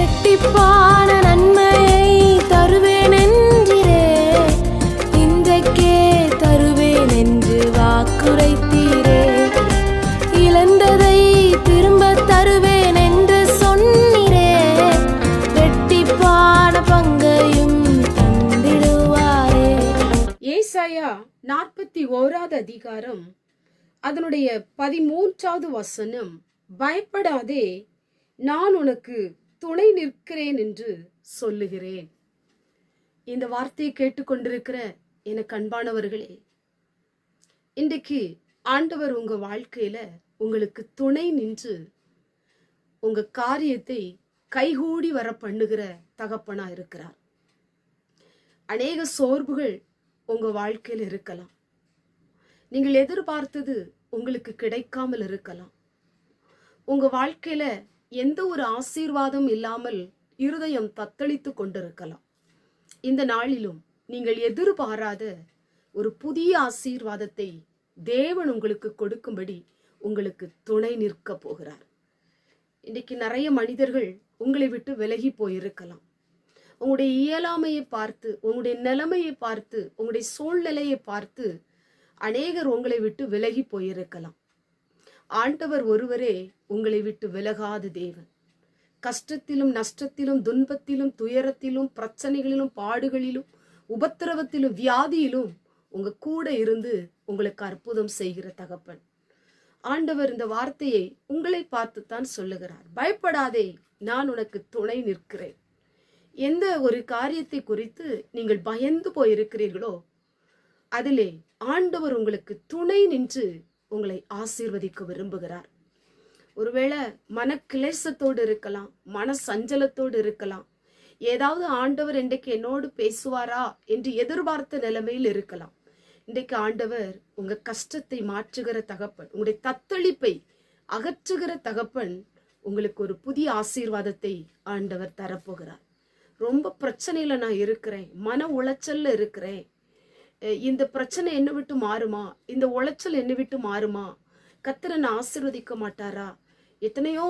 இரட்டிப்பான நன்மையை தருவேன் என்றிரே, இன்றைக்கே தருவேன் என்று வாக்குரைத்தீரே. இழந்ததை திரும்ப தருவேன் என்று சொன்னீரே, இரட்டிப்பான பங்கையும் தந்திடுவாரே. ஏசாயா 41வது அதிகாரம் அதனுடைய 13வது வசனம், பயப்படாதே, நான் உனக்கு துணை நிற்கிறேன் என்று சொல்லுகிறேன். இந்த வார்த்தையை கேட்டுக்கொண்டிருக்கிற எனக்கு அன்பானவர்களே, இன்றைக்கு ஆண்டவர் உங்க வாழ்க்கையில உங்களுக்கு துணை நின்று உங்க காரியத்தை கைகூடி வர பண்ணுகிற தகப்பனா இருக்கிறார். அநேக சோர்வுகள் உங்க வாழ்க்கையில் இருக்கலாம். நீங்கள் எதிர்பார்த்தது உங்களுக்கு கிடைக்காமல் இருக்கலாம். உங்க வாழ்க்கையில எந்த ஒரு ஆசீர்வாதம் இல்லாமல் இருதயம் தத்தளித்து கொண்டிருக்கலாம். இந்த நாளிலும் நீங்கள் எதிர்பாராத ஒரு புதிய ஆசீர்வாதத்தை தேவன் உங்களுக்கு கொடுக்கும்படி உங்களுக்கு துணை நிற்க போகிறார். இன்னைக்கு நிறைய மனிதர்கள் உங்களை விட்டு விலகி போயிருக்கலாம். உங்களுடைய இயலாமையை பார்த்து, உங்களுடைய நிலைமையை பார்த்து, உங்களுடைய சூழ்நிலையை பார்த்து அநேகர் உங்களை விட்டு விலகி போயிருக்கலாம். ஆண்டவர் ஒருவரே உங்களை விட்டு விலகாத தேவன். கஷ்டத்திலும் நஷ்டத்திலும் துன்பத்திலும் துயரத்திலும் பிரச்சனைகளிலும் பாடுகளிலும் உபத்திரவத்திலும் வியாதியிலும் உங்க கூட இருந்து உங்களுக்கு அற்புதம் செய்கிற தகப்பன். ஆண்டவர் இந்த வார்த்தையை உங்களை பார்த்துத்தான் சொல்லுகிறார். பயப்படாதே, நான் உனக்கு துணை நிற்கிறேன். எந்த ஒரு காரியத்தை குறித்து நீங்கள் பயந்து போயிருக்கிறீர்களோ அதிலே ஆண்டவர் உங்களுக்கு துணை நின்று உங்களை ஆசீர்வதிக்க விரும்புகிறார். ஒருவேளை மன கிளேசத்தோடு இருக்கலாம், மன சஞ்சலத்தோடு இருக்கலாம். ஏதாவது ஆண்டவர் இன்றைக்கு என்னோடு பேசுவாரா என்று எதிர்பார்த்த நிலைமையில் இருக்கலாம். இன்றைக்கு ஆண்டவர் உங்க கஷ்டத்தை மாற்றுகிற தகப்பன், உங்களுடைய தத்தளிப்பை அகற்றுகிற தகப்பன். உங்களுக்கு ஒரு புதிய ஆசீர்வாதத்தை ஆண்டவர் தரப்போகிறார். ரொம்ப பிரச்சனையில நான் இருக்கிறேன், மன உளைச்சல்ல இருக்கிறேன், இந்த பிரச்சனை என்ன விட்டு மாறுமா, இந்த உளைச்சல் என்ன விட்டு மாறுமா, கர்த்தர் என்னை ஆசீர்வதிக்க மாட்டாரா, எத்தனையோ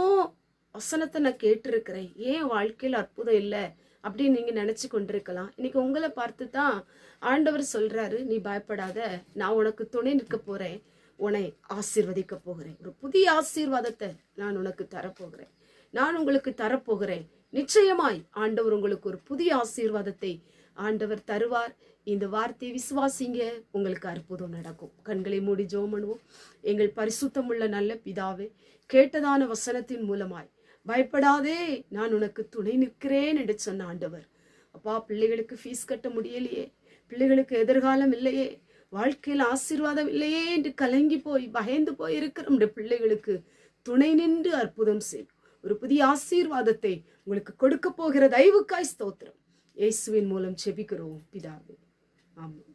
வசனத்தை நான் கேட்டிருக்கிறேன், ஏன் வாழ்க்கையில் அற்புதம் இல்லை அப்படின்னு நீங்க நினைச்சு கொண்டிருக்கலாம். இன்னைக்கு உங்களை பார்த்து தான் ஆண்டவர் சொல்றாரு, நீ பயப்படாத, நான் உனக்கு துணை நிற்க போறேன், உன்னை ஆசீர்வதிக்க போகிறேன், ஒரு புதிய ஆசீர்வாதத்தை நான் உனக்கு தரப்போகிறேன், நான் உங்களுக்கு தரப்போகிறேன். நிச்சயமாய் ஆண்டவர் உங்களுக்கு ஒரு புதிய ஆசீர்வாதத்தை ஆண்டவர் தருவார். இந்த வார்த்தையை விசுவாசிங்க, உங்களுக்கு அற்புதம் நடக்கும். கண்களை மூடி ஜெபம் பண்ணுவோம். எங்கள் பரிசுத்தமுள்ள நல்ல பிதாவே, கேட்டதான வசனத்தின் மூலமாய் பயப்படாதே, நான் உனக்கு துணை நிற்கிறேன் என்று சொன்ன ஆண்டவர், அப்பா, பிள்ளைகளுக்கு ஃபீஸ் கட்ட முடியலையே, பிள்ளைகளுக்கு எதிர்காலம் இல்லையே, வாழ்க்கையில் ஆசீர்வாதம் இல்லையே என்று கலங்கி போய் பயந்து போய் இருக்கிற நம்முடைய பிள்ளைகளுக்கு துணை நின்று அற்புதம் செய். ஒரு புதிய ஆசீர்வாதத்தை உங்களுக்கு கொடுக்க போகிற தயவுக்காய் ஸ்தோத்திரம். இயேசுவின் மூலம் ஜெபிக்கிறோம் பிதாவே, ஆமென்.